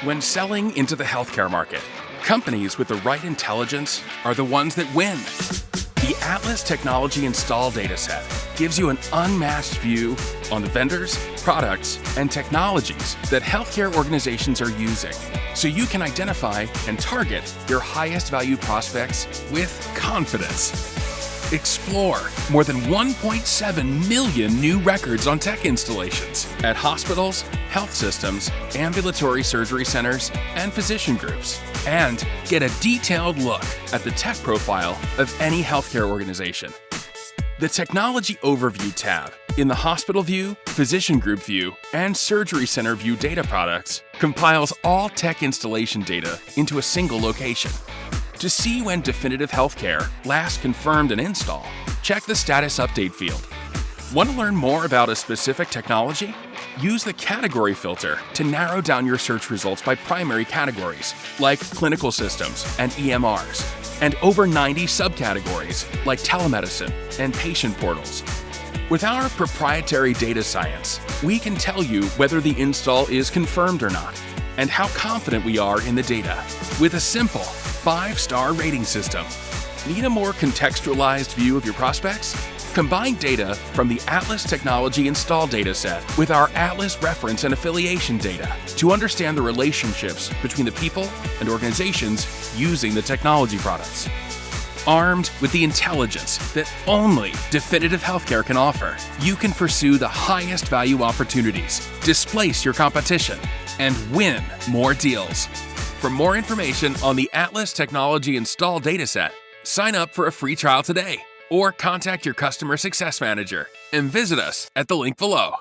When selling into the healthcare market, companies with the right intelligence are the ones that win. The Atlas Technology Install Dataset gives you an unmatched view on the vendors, products, and technologies that healthcare organizations are using, so you can identify and target your highest value prospects with confidence. Explore more than 1.7 million new records on tech installations at hospitals, health systems, ambulatory surgery centers, and physician groups. And get a detailed look at the tech profile of any healthcare organization. The Technology Overview tab in the Hospital View, Physician Group View, and Surgery Center View data products compiles all tech installation data into a single location. To see when Definitive Healthcare last confirmed an install, check the Status Update field. Want to learn more about a specific technology? Use the category filter to narrow down your search results by primary categories, like clinical systems and EMRs, and over 90 subcategories, like telemedicine and patient portals. With our proprietary data science, we can tell you whether the install is confirmed or not, and how confident we are in the data, with a simple 5-star rating system. Need a more contextualized view of your prospects? Combine data from the Atlas Technology Install Dataset with our Atlas reference and affiliation data to understand the relationships between the people and organizations using the technology products. Armed with the intelligence that only Definitive Healthcare can offer, you can pursue the highest value opportunities, displace your competition, and win more deals. For more information on the Atlas Technology Install Dataset, sign up for a free trial today or contact your customer success manager and visit us at the link below.